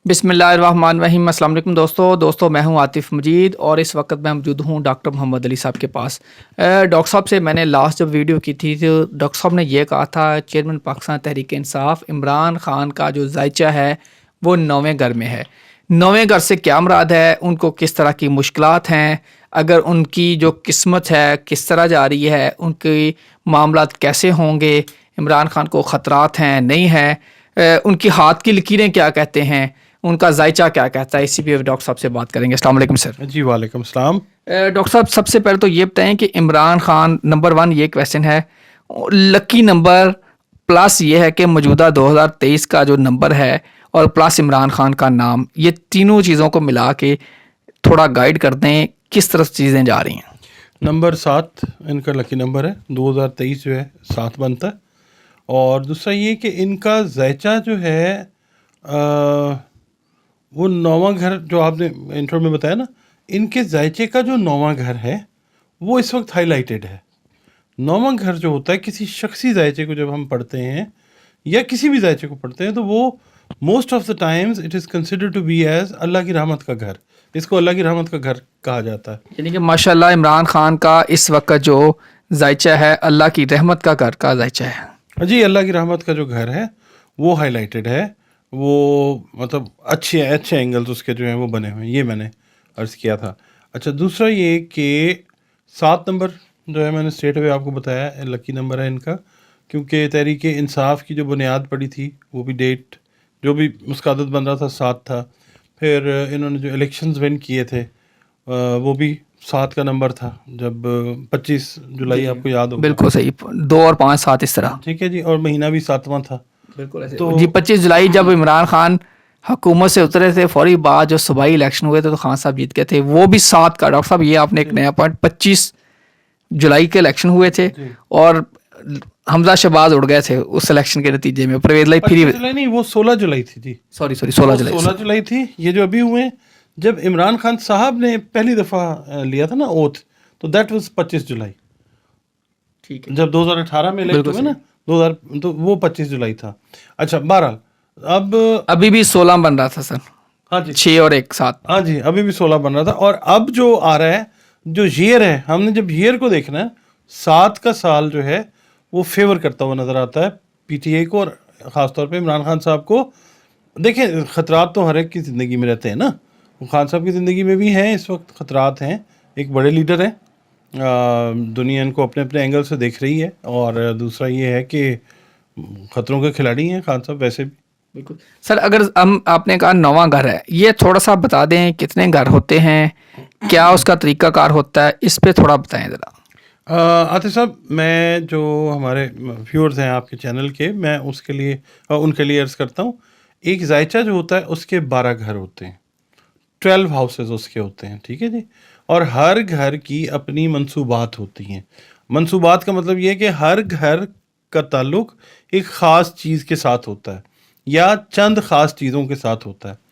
بسم اللہ الرحمن الرحیم. السلام علیکم دوستوں میں ہوں عاطف مجید اور اس وقت میں موجود ہوں ڈاکٹر محمد علی صاحب کے پاس. ڈاکٹر صاحب سے میں نے لاسٹ جب ویڈیو کی تھی تو ڈاکٹر صاحب نے یہ کہا تھا چیئرمین پاکستان تحریک انصاف عمران خان کا جو ذائچہ ہے وہ 9ویں گھر میں ہے. 9ویں گھر سے کیا مراد ہے, ان کو کس طرح کی مشکلات ہیں, اگر ان کی جو قسمت ہے کس طرح جا رہی ہے, ان کے معاملات کیسے ہوں گے, عمران خان کو خطرات ہیں نہیں ہیں, ان کی ہاتھ کی لکیریں کیا کہتے ہیں, ان کا ذائچہ کیا کہتا ہے, اسی پہ ڈاکٹر صاحب سے بات کریں گے. السلام علیکم سر. جی وعلیکم السلام. ڈاکٹر صاحب سب سے پہلے تو یہ بتائیں کہ عمران خان نمبر 1 یہ کویسچن ہے, لکی نمبر پلس یہ ہے کہ موجودہ 2023 کا جو نمبر ہے اور پلس عمران خان کا نام, یہ تینوں چیزوں کو ملا کے تھوڑا گائیڈ کر دیں کس طرح چیزیں جا رہی ہیں. نمبر 7 ان کا لکی نمبر ہے, 2023 جو ہے 7 بنتا ہے. اور دوسرا یہ کہ ان کا ذائچہ جو ہے وہ 9واں گھر جو آپ نے انٹرو میں بتایا نا, ان کے ذائچے کا جو 9واں گھر ہے وہ اس وقت ہائی لائٹڈ ہے. 9واں گھر جو ہوتا ہے کسی شخصی ذائچے کو جب ہم پڑھتے ہیں یا کسی بھی ذائچے کو پڑھتے ہیں تو وہ most of the times it is considered to be as Allah کی رحمت کا گھر. اس کو اللہ کی رحمت کا گھر کہا جاتا ہے. یعنی کہ ماشاء اللہ عمران خان کا اس وقت جو ذائچہ ہے اللہ کی رحمت کا گھر کا ذائچہ ہے. جی اللہ کی رحمت کا جو گھر ہے وہ ہائی لائٹڈ ہے, وہ مطلب اچھے اینگلز اس کے جو ہیں وہ بنے ہوئے ہیں, یہ میں نے عرض کیا تھا. اچھا دوسرا یہ کہ 7 نمبر جو ہے میں نے اسٹریٹ اوے آپ کو بتایا لکی نمبر ہے ان کا, کیونکہ تحریک انصاف کی جو بنیاد پڑی تھی وہ بھی ڈیٹ جو بھی اس کا عدد بن رہا تھا 7 تھا. پھر انہوں نے جو الیکشنز ون کیے تھے وہ بھی 7 کا نمبر تھا, جب 25 جولائی آپ کو یاد ہوگا. بالکل صحیح, 2 اور 5 7 اس طرح. ٹھیک ہے جی, اور مہینہ بھی 7واں تھا. بالکل تو جی 25 جولائی جب عمران خان حکومت سے اترے تھے فوری بعد جو صوبائی الیکشن ہوئے تھے تو خان صاحب جیت گئے تھے, وہ بھی 7 کا. ڈاکٹر صاحب یہ آپ نے ایک نیا پوائنٹ, 25 جولائی کے الیکشن ہوئے تھے اور حمزہ شہباز اڑ گئے تھے اس الیکشن کے نتیجے میں. پرویز لائی پھر نہیں وہ 16 جولائی تھی جی, سوری 16 جولائی تھی. یہ جو ابھی ہوئے جب عمران خان صاحب نے پہلی دفعہ لیا تھا نا اوتھ, تو دیٹ واز 25 جولائی. ٹھیک ہے, جب 2018 میں الیکٹ ہوئے نا 2000 تو وہ 25 جولائی تھا. اچھا بہرحال اب ابھی بھی 16 بن رہا تھا سر. ہاں جی 6 اور 1 7. ہاں جی ابھی بھی 16 بن رہا تھا. اور اب جو آ رہا ہے جو ایئر ہے, ہم نے جب ایئر کو دیکھنا ہے 7 کا سال جو ہے وہ فیور کرتا ہوا نظر آتا ہے پی ٹی آئی کو, اور خاص طور پہ عمران خان صاحب کو. دیکھیں خطرات تو ہر ایک کی زندگی میں رہتے ہیں نا, خان صاحب کی زندگی میں بھی ہیں اس وقت خطرات ہیں. ایک بڑے لیڈر ہیں, دنیا ان کو اپنے اپنے اینگل سے دیکھ رہی ہے, اور دوسرا یہ ہے کہ خطروں کے کھلاڑی ہیں خان صاحب ویسے بھی. بالکل سر, اگر ہم آپ نے کہا 9واں گھر ہے, یہ تھوڑا سا بتا دیں کتنے گھر ہوتے ہیں, کیا اس کا طریقہ کار ہوتا ہے, اس پہ تھوڑا بتائیں ذرا. عاطف صاحب میں جو ہمارے ویورز ہیں آپ کے چینل کے, میں اس کے لیے ان کے لیے عرض کرتا ہوں, ایک ذائچہ جو ہوتا ہے اس کے 12 گھر ہوتے ہیں, 12 ہاؤسز اس کے ہوتے ہیں. ٹھیک ہے جی, اور ہر گھر کی اپنی منصوبات ہوتی ہیں. منصوبات کا مطلب یہ ہے کہ ہر گھر کا تعلق ایک خاص چیز کے ساتھ ہوتا ہے یا چند خاص چیزوں کے ساتھ ہوتا ہے.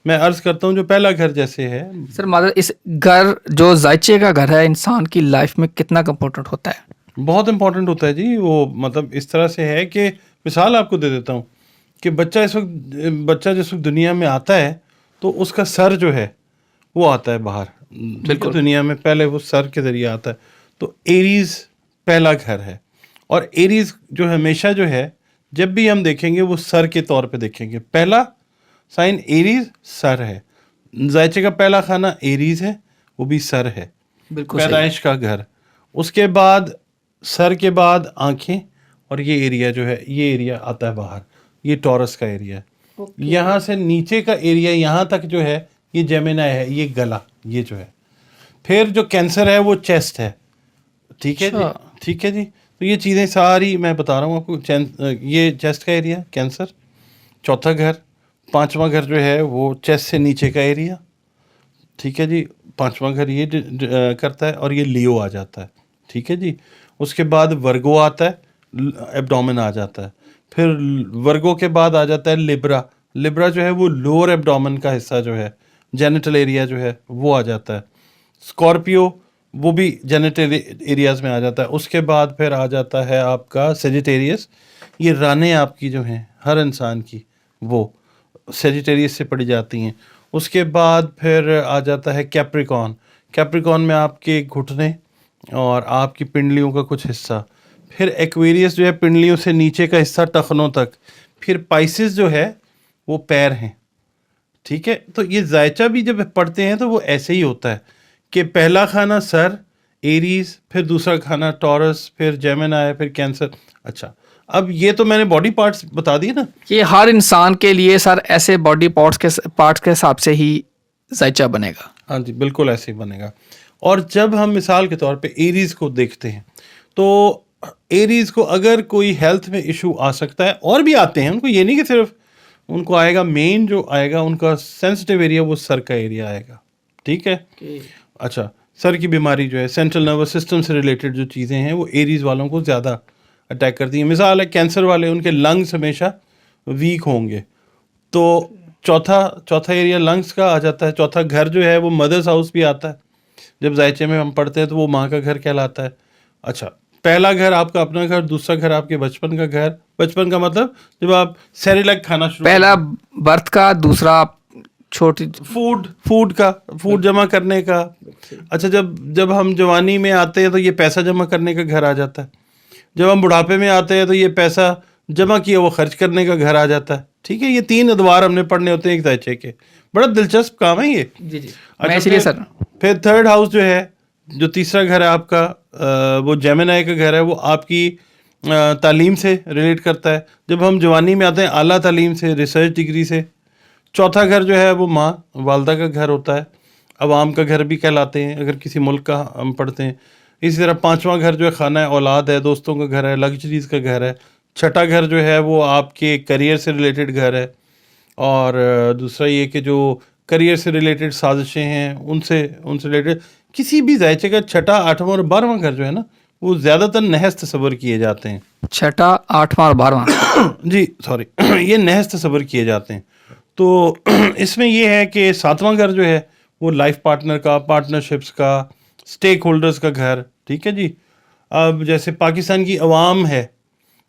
میں عرض کرتا ہوں جو پہلا گھر جیسے ہے سر, اس گھر جو ذائچے کا گھر ہے انسان کی لائف میں کتنا امپورٹنٹ ہوتا ہے؟ بہت امپورٹنٹ ہوتا ہے جی. وہ مطلب اس طرح سے ہے کہ مثال آپ کو دے دیتا ہوں کہ بچہ جس وقت دنیا میں آتا ہے تو اس کا سر جو ہے وہ آتا ہے باہر. بالکل دنیا میں پہلے وہ سر کے ذریعے آتا ہے. تو ایریز پہلا گھر ہے, اور ایریز جو ہمیشہ جو ہے جب بھی ہم دیکھیں گے وہ سر کے طور پہ دیکھیں گے. پہلا سائن ایریز سر ہے, ذائچے کا پہلا خانہ ایریز ہے, وہ بھی سر ہے, پیدائش کا گھر. اس کے بعد سر کے بعد آنکھیں, اور یہ ایریا جو ہے یہ ایریا آتا ہے باہر, یہ ٹورس کا ایریا ہے. یہاں سے نیچے کا ایریا یہاں تک جو ہے یہ جیمنا ہے, یہ گلا یہ جو ہے. پھر جو کینسر ہے وہ چیسٹ ہے. ٹھیک ہے جی, ٹھیک ہے جی. تو یہ چیزیں ساری میں بتا رہا ہوں آپ کو. یہ چیسٹ کا ایریا کینسر, چوتھا گھر. 5واں گھر جو ہے وہ چیسٹ سے نیچے کا ایریا. ٹھیک ہے جی, 5واں گھر یہ کرتا ہے, اور یہ لیو آ جاتا ہے. ٹھیک ہے جی. اس کے بعد ورگو آتا ہے, ایبڈومن آ جاتا ہے. پھر ورگو کے بعد آ جاتا ہے لیبرا. لیبرا جو ہے وہ لوور ایبڈومن کا حصہ جو ہے, جینیٹل ایریا جو ہے وہ آ جاتا ہے. اسکارپیو وہ بھی جینیٹل ایریاز میں آ جاتا ہے. اس کے بعد پھر آ جاتا ہے آپ کا سیجیٹیریس, یہ رانے آپ کی جو ہیں ہر انسان کی, وہ سیجیٹیریس سے پڑھی جاتی ہیں. اس کے بعد پھر آ جاتا ہے کیپریکون. کیپریکون میں آپ کے گھٹنے اور آپ کی پنڈلیوں کا کچھ حصہ. پھر ایکویریس جو ہے پنڈلیوں سے نیچے کا حصہ ٹخنوں تک. پھر پائسز جو ہے وہ پیر ہیں. ٹھیک ہے, تو یہ ذائچہ بھی جب پڑھتے ہیں تو وہ ایسے ہی ہوتا ہے کہ پہلا کھانا سر ایریز, پھر دوسرا کھانا ٹورس, پھر جیمنائی, پھر کینسر. اچھا, اب یہ تو میں نے باڈی پارٹس بتا دیے نا. یہ ہر انسان کے لیے سر ایسے باڈی پارٹس کے حساب سے ہی ذائچہ بنے گا. ہاں جی, بالکل ایسے ہی بنے گا. اور جب ہم مثال کے طور پہ ایریز کو دیکھتے ہیں تو ایریز کو اگر کوئی ہیلتھ میں ایشو آ سکتا ہے, اور بھی آتے ہیں ان کو, یہ نہیں کہ صرف ان کو آئے گا, مین جو آئے گا ان کا سینسٹیو ایریا وہ سر کا ایریا آئے گا. ٹھیک ہے. اچھا, سر کی بیماری جو ہے سینٹرل نروس سسٹم سے ریلیٹڈ جو چیزیں ہیں وہ ایریز والوں کو زیادہ اٹیک کرتی ہیں. مثال ہے کینسر والے, ان کے لنگس ہمیشہ ویک ہوں گے. تو چوتھا ایریا لنگس کا آ جاتا ہے. چوتھا گھر جو ہے وہ مدرس ہاؤس بھی آتا ہے. جب ذائچے میں ہم پڑھتے ہیں تو وہ ماں کا گھر کہلاتا ہے. اچھا, پہلا گھر آپ کا اپنا گھر, دوسرا گھر آپ کے بچپن کا گھر. بچپن کا مطلب جب آپ سیریلیک کھانا شروع, پہلا برتھ کا, دوسرا چھوٹی فوڈ جمع کرنے کا. اچھا, جب ہم جوانی میں آتے ہیں تو یہ پیسہ جمع کرنے کا گھر آ جاتا ہے. جب ہم بڑھاپے میں آتے ہیں تو یہ پیسہ جمع کیا وہ خرچ کرنے کا گھر آ جاتا ہے. ٹھیک ہے, یہ 3 ادوار ہم نے پڑھنے ہوتے ہیں ایک ذائچے کے. بڑا دلچسپ کام ہے یہ. جی جی, اچھا, میں اس لیے سر پھر تھرڈ ہاؤس جو ہے, جو تیسرا گھر ہے آپ کا, وہ جیمنائی کا گھر ہے. وہ آپ کی تعلیم سے ریلیٹ کرتا ہے. جب ہم جوانی میں آتے ہیں اعلیٰ تعلیم سے, ریسرچ ڈگری سے. چوتھا گھر جو ہے وہ ماں والدہ کا گھر ہوتا ہے, عوام کا گھر بھی کہلاتے ہیں اگر کسی ملک کا ہم پڑھتے ہیں. اسی طرح پانچواں گھر جو ہے خانہ اولاد ہے, دوستوں کا گھر ہے, لگژریز کا گھر ہے. چھٹا گھر جو ہے وہ آپ کے کریئر سے ریلیٹڈ گھر ہے. اور دوسرا یہ کہ جو کریئر سے ریلیٹڈ سازشیں ہیں ان سے ریلیٹڈ. کسی بھی ذائچے کا چھٹا, 8واں اور 12واں گھر جو ہے نا وہ زیادہ تر نحس تصور کیے جاتے ہیں. چھٹا, 8واں اور 12واں جی سوری, یہ نحس تصور کیے جاتے ہیں. تو اس میں یہ ہے کہ 7واں گھر جو ہے وہ لائف پارٹنر کا, پارٹنرشپس کا, اسٹیک ہولڈرز کا گھر. ٹھیک ہے جی. اب جیسے پاکستان کی عوام ہے,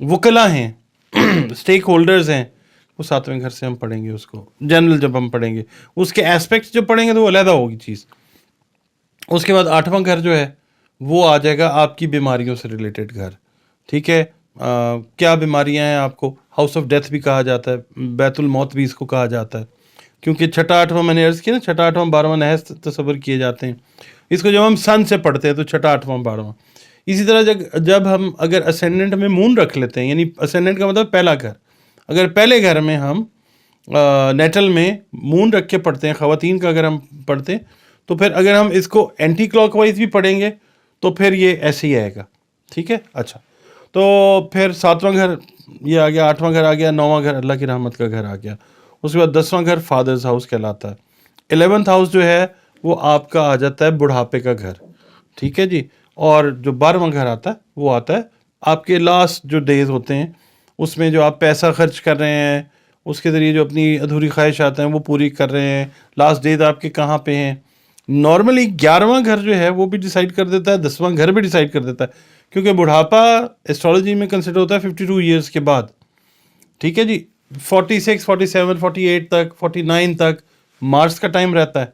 وکلا ہیں, اسٹیک ہولڈرز ہیں, وہ 7ویں گھر سے ہم پڑھیں گے اس کو. جنرل جب ہم پڑھیں گے اس کے ایسپیکٹس جو پڑھیں گے تو وہ علیحدہ ہوگی چیز. اس کے بعد 8واں گھر جو ہے وہ آ جائے گا آپ کی بیماریوں سے ریلیٹڈ گھر. ٹھیک ہے, کیا بیماریاں ہیں آپ کو, ہاؤس آف ڈیتھ بھی کہا جاتا ہے, بیت الموت بھی اس کو کہا جاتا ہے, کیونکہ چھٹا 8واں میں نے عرض کیا نا, چھٹا 8واں 12واں نحس تصور کیے جاتے ہیں. اس کو جب ہم سن سے پڑھتے ہیں تو چھٹا 8واں 12واں. اسی طرح جب ہم اگر اسینڈنٹ میں مون رکھ لیتے ہیں, یعنی اسینڈنٹ کا مطلب پہلا گھر, اگر پہلے گھر میں ہم نیٹل میں مون رکھ کے پڑھتے ہیں, خواتین کا اگر ہم پڑھتے ہیں, تو پھر اگر ہم اس کو اینٹی کلاک وائز بھی پڑھیں گے تو پھر یہ ایسے ہی آئے گا. ٹھیک ہے. اچھا, تو پھر 7واں گھر یہ آ گیا, 8واں گھر آ گیا, 9واں گھر اللہ کی رحمت کا گھر آ گیا. اس کے بعد 10واں گھر فادرز ہاؤس کہلاتا ہے. 11th ہاؤس جو ہے وہ آپ کا آ جاتا ہے بڑھاپے کا گھر. ٹھیک ہے جی. اور جو 12واں گھر آتا ہے وہ آتا ہے آپ کے لاسٹ جو ڈیز ہوتے ہیں, اس میں جو آپ پیسہ خرچ کر رہے ہیں, اس کے ذریعے جو اپنی ادھوری خواہشات ہیں وہ پوری کر رہے ہیں. لاسٹ ڈیز آپ کے کہاں پہ ہیں. نارملی 11واں گھر جو ہے وہ بھی ڈیسائیڈ کر دیتا ہے, 10واں گھر بھی ڈیسائیڈ کر دیتا ہے, کیونکہ بڑھاپا ایسٹرالوجی میں کنسیڈر ہوتا ہے 52 ایئرس کے بعد. ٹھیک ہے جی. 46, 47, 48 تک, 49 تک مارس کا ٹائم رہتا ہے.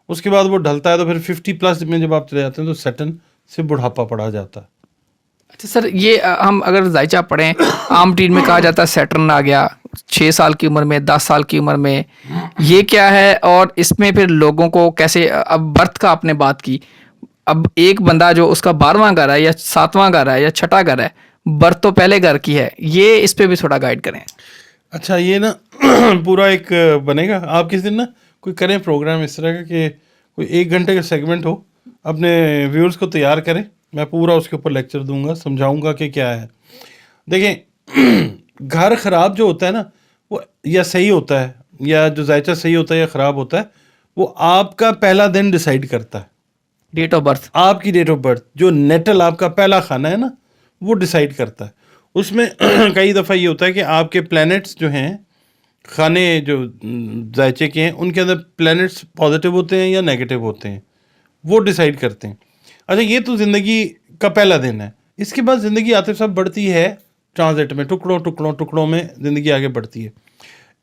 اس کے بعد وہ ڈھلتا ہے تو پھر 50+ میں جب آپ چلے جاتے ہیں تو سیٹن سے بڑھاپا پڑا جاتا ہے. اچھا سر, یہ ہم اگر ذائچہ پڑھیں, عام ٹریٹ میں کہا جاتا ہے سیٹرن آ گیا 6 سال کی عمر میں, 10 سال کی عمر میں, یہ کیا ہے اور اس میں پھر لوگوں کو کیسے, اب برتھ کا آپ نے بات کی, اب ایک بندہ جو اس کا 12واں گھر ہے یا 7واں گھر ہے یا چھٹا گھر ہے, برتھ تو پہلے گھر کی ہے, یہ اس پہ بھی تھوڑا گائیڈ کریں. اچھا, یہ نا پورا ایک بنے گا, آپ کس دن نا کوئی کریں پروگرام اس طرح کا کہ کوئی 1 گھنٹے کا سیگمنٹ ہو, اپنے ویورز کو تیار کریں, میں پورا اس کے اوپر لیکچر دوں گا, سمجھاؤں گا کہ کیا ہے. دیکھیں, گھر خراب جو ہوتا ہے نا وہ یا صحیح ہوتا ہے, یا جو ذائچہ صحیح ہوتا ہے یا خراب ہوتا ہے, وہ آپ کا پہلا دن ڈیسائیڈ کرتا ہے. ڈیٹ آف برتھ, آپ کی ڈیٹ آف برتھ, جو نیٹل آپ کا پہلا کھانا ہے نا وہ ڈیسائیڈ کرتا ہے. اس میں کئی دفعہ یہ ہوتا ہے کہ آپ کے پلینٹس جو ہیں, کھانے جو ذائچے کے ہیں, ان کے اندر پلینٹس پازیٹیو ہوتے ہیں یا نیگیٹو ہوتے ہیں, وہ ڈیسائیڈ کرتے ہیں. اچھا, یہ تو زندگی کا پہلا دن ہے. اس کے بعد زندگی عاطف صاحب بڑھتی ہے ٹرانزٹ میں, ٹکڑوں میں زندگی آگے بڑھتی ہے.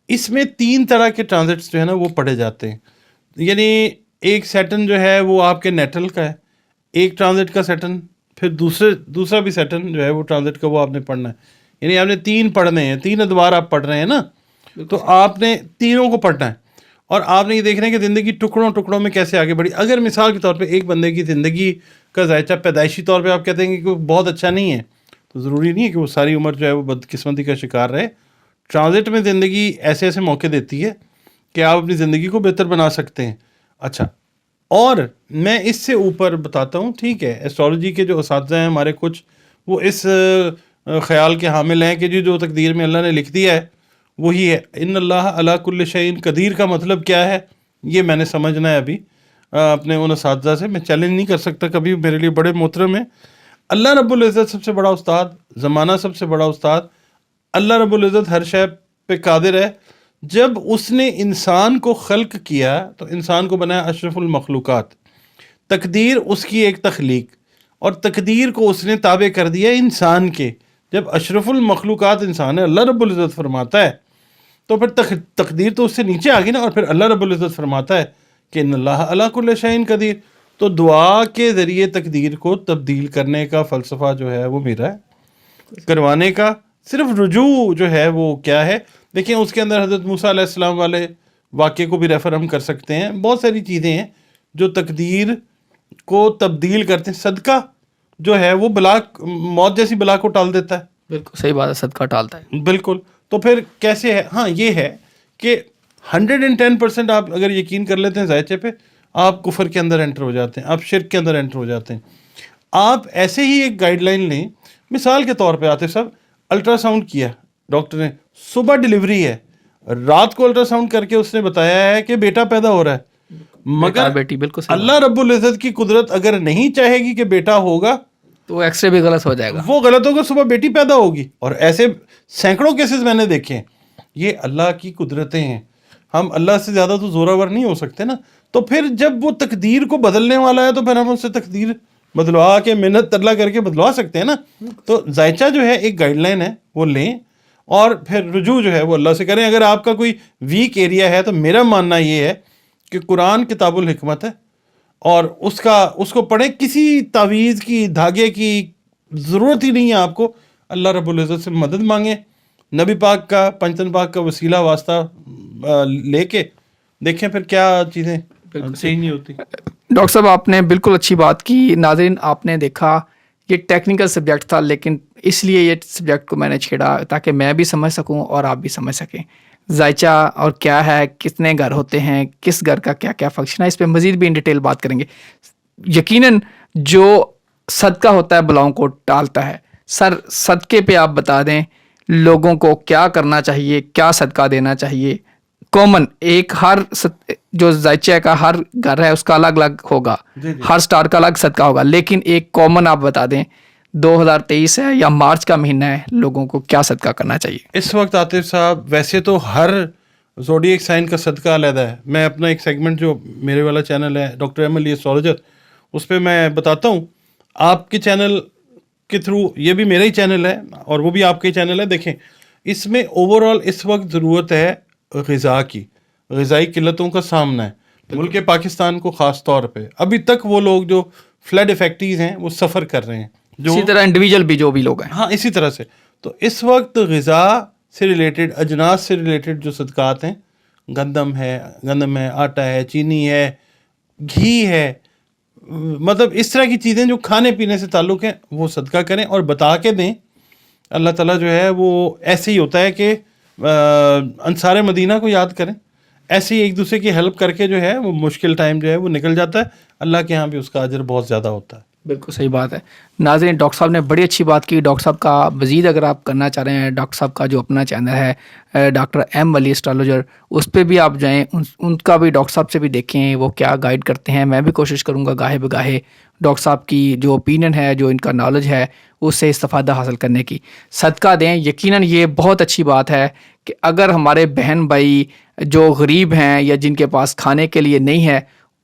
اس میں 3 طرح کے ٹرانزٹس جو ہے نا وہ پڑھے جاتے ہیں. یعنی ایک سیٹن جو ہے وہ آپ کے نیٹل کا ہے, ایک ٹرانزٹ کا سیٹن, پھر دوسرا بھی سیٹن جو ہے وہ ٹرانزٹ کا وہ آپ نے پڑھنا ہے. یعنی آپ نے 3 پڑھنے ہیں, 3 ادوار آپ پڑھ رہے ہیں نا, تو آپ نے تینوں کو پڑھنا ہے. اور آپ نے یہ دیکھنا ہے کہ زندگی ٹکڑوں میں کیسے آگے بڑھی. اگر مثال کے طور پہ ایک بندے کی زندگی کا ذائچہ پیدائشی طور پہ آپ کہتے ہیں کہ وہ بہت اچھا نہیں ہے, تو ضروری نہیں ہے کہ وہ ساری عمر جو ہے وہ بدقسمتی کا شکار رہے. ٹرانزٹ میں زندگی ایسے ایسے موقع دیتی ہے کہ آپ اپنی زندگی کو بہتر بنا سکتے ہیں. اچھا, اور میں اس سے اوپر بتاتا ہوں, ٹھیک ہے, ایسٹرالوجی کے جو اساتذہ ہیں ہمارے کچھ, وہ اس خیال کے حامل ہیں کہ جو تقدیر میں اللہ نے لکھ دیا ہے وہی ہے. ان اللہ علی کل شیء قدیر کا مطلب کیا ہے یہ میں نے سمجھنا ہے ابھی اپنے ان اساتذہ سے. میں چیلنج نہیں کر سکتا کبھی, میرے لیے بڑے محترم ہیں. اللہ رب العزت سب سے بڑا استاد, زمانہ سب سے بڑا استاد. اللہ رب العزت ہر شے پہ قادر ہے. جب اس نے انسان کو خلق کیا تو انسان کو بنایا اشرف المخلوقات. تقدیر اس کی ایک تخلیق, اور تقدیر کو اس نے تابع کر دیا انسان کے. جب اشرف المخلوقات انسان ہے, اللہ رب العزت فرماتا ہے, تو پھر تقدیر تو اس سے نیچے آ گئی نا. اور پھر اللہ رب العزت فرماتا ہے کہ ان اللہ علی کل شیء قدیر. تو دعا کے ذریعے تقدیر کو تبدیل کرنے کا فلسفہ جو ہے وہ میرا ہے, کروانے کا. صرف رجوع جو ہے وہ کیا ہے, دیکھیں اس کے اندر حضرت موسیٰ علیہ السلام والے واقعے کو بھی ریفر ہم کر سکتے ہیں. بہت ساری چیزیں ہیں جو تقدیر کو تبدیل کرتے ہیں. صدقہ جو ہے وہ بلا, موت جیسی بلا کو ٹال دیتا ہے. بالکل صحیح بات ہے, صدقہ ٹالتا ہے. بالکل. تو پھر کیسے ہے؟ ہاں یہ ہے کہ 110% آپ اگر یقین کر لیتے ہیں ذائچے پہ, آپ کفر کے اندر انٹر ہو جاتے ہیں, آپ شرک کے اندر انٹر ہو جاتے ہیں. آپ ایسے ہی ایک گائیڈ لائن لیں, مثال کے طور پہ آتے صاحب الٹرا ساؤنڈ کیا ڈاکٹر نے, صبح ڈلیوری ہے, رات کو الٹرا ساؤنڈ کر کے اس نے بتایا ہے کہ بیٹا پیدا ہو رہا ہے. مگر بیٹی, بالکل اللہ رب العزت کی قدرت اگر نہیں چاہے گی کہ بیٹا ہوگا تو ایکس رے بھی غلط ہو جائے گا, وہ غلط ہوگا, صبح بیٹی پیدا ہوگی. اور ایسے سینکڑوں کیسز میں نے دیکھے ہیں. یہ اللہ کی قدرتیں ہیں, ہم اللہ سے زیادہ تو زوراور نہیں ہو سکتے نا. تو پھر جب وہ تقدیر کو بدلنے والا ہے تو پھر ہم اس سے تقدیر بدلوا کے محنت ترلا کر کے بدلوا سکتے ہیں نا. تو ذائچہ جو ہے ایک گائیڈ لائن ہے, وہ لیں, اور پھر رجوع جو ہے وہ اللہ سے کریں. اگر آپ کا کوئی ویک ایریا ہے تو میرا ماننا یہ ہے کہ قرآن کتاب الحکمت ہے, اور اس کو پڑھیں. کسی تعویذ کی, دھاگے کی ضرورت ہی نہیں ہے آپ کو. اللہ رب العزت سے مدد مانگیں, نبی پاک کا, پنجتن پاک کا وسیلہ واسطہ لے کے دیکھیں پھر کیا چیزیں صحیح نہیں ہوتی. ڈاکٹر صاحب آپ نے بالکل اچھی بات کی. ناظرین آپ نے دیکھا یہ ٹیکنیکل سبجیکٹ تھا, لیکن اس لیے یہ سبجیکٹ کو میں نے چھیڑا تاکہ میں بھی سمجھ سکوں اور آپ بھی سمجھ سکیں. ذائچہ اور کیا ہے, کتنے گھر ہوتے ہیں, کس گھر کا کیا کیا فنکشن ہے, اس پہ مزید بھی ان ڈیٹیل بات کریں گے. یقیناً جو صدقہ ہوتا ہے بلاؤں کو ٹالتا ہے. سر صدقے پہ آپ بتا دیں لوگوں کو کیا کرنا چاہیے, کیا صدقہ دینا چاہیے. کامن ایک ہر جو ذائچہ کا ہر گھر ہے اس کا الگ الگ ہوگا, ہر سٹار کا الگ صدقہ ہوگا, لیکن ایک کامن آپ بتا دیں 2023 ہے یا مارچ کا مہینہ ہے, لوگوں کو کیا صدقہ کرنا چاہیے اس وقت. عاطف صاحب ویسے تو ہر زوڈیک سائن کا صدقہ علیحدہ ہے. میں اپنا ایک سیگمنٹ جو میرے والا چینل ہے ڈاکٹر ایم علی ایسٹرالوجر, اس پہ میں بتاتا ہوں. آپ کے چینل کے تھرو, یہ بھی میرا ہی چینل ہے اور وہ بھی آپ کا ہی چینل ہے. دیکھیں اس میں اوور آل اس وقت ضرورت ہے غذا کی, غذائی قلتوں کا سامنا ہے ملک پاکستان کو خاص طور پہ. ابھی تک وہ لوگ جو فلڈ افیکٹیز ہیں وہ سفر کر رہے ہیں, اسی طرح انڈیویجول بھی جو بھی لوگ ہیں. ہاں اسی طرح سے. تو اس وقت غذا سے ریلیٹڈ, اجناس سے ریلیٹڈ جو صدقات ہیں, گندم ہے, آٹا ہے, چینی ہے, گھی ہے, مطلب اس طرح کی چیزیں جو کھانے پینے سے تعلق ہیں وہ صدقہ کریں اور بتا کے دیں. اللہ تعالیٰ جو ہے وہ ایسے ہی ہوتا ہے کہ انصار مدینہ کو یاد کریں, ایسے ہی ایک دوسرے کی ہیلپ کر کے جو ہے وہ مشکل ٹائم جو ہے وہ نکل جاتا ہے. اللہ کے ہاں بھی اس کا اجر بہت زیادہ ہوتا ہے. بالکل صحیح بات ہے. ناظرین ڈاکٹر صاحب نے بڑی اچھی بات کی. ڈاکٹر صاحب کا مزید اگر آپ کرنا چاہ رہے ہیں, ڈاکٹر صاحب کا جو اپنا چینل ہے ڈاکٹر ایم علی ایسٹرالوجر, اس پہ بھی آپ جائیں, ان کا بھی ڈاکٹر صاحب سے بھی دیکھیں وہ کیا گائیڈ کرتے ہیں. میں بھی کوشش کروں گا گاہے بگاہے ڈاکٹر صاحب کی جو اوپینین ہے, جو ان کا نالج ہے, اس سے استفادہ حاصل کرنے کی. صدقہ دیں. یقیناً یہ بہت اچھی بات ہے کہ اگر ہمارے بہن بھائی جو غریب ہیں یا جن کے پاس کھانے کے لیے نہیں ہے,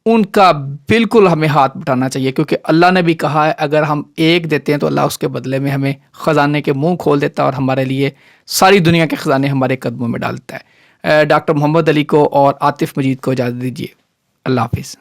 ان کا بالکل ہمیں ہاتھ بٹانا چاہیے, کیونکہ اللہ نے بھی کہا ہے اگر ہم ایک دیتے ہیں تو اللہ اس کے بدلے میں ہمیں خزانے کے منہ کھول دیتا ہے اور ہمارے لیے ساری دنیا کے خزانے ہمارے قدموں میں ڈالتا ہے. ڈاکٹر محمد علی کو اور عاطف مجید کو اجازت دیجیے. اللہ حافظ.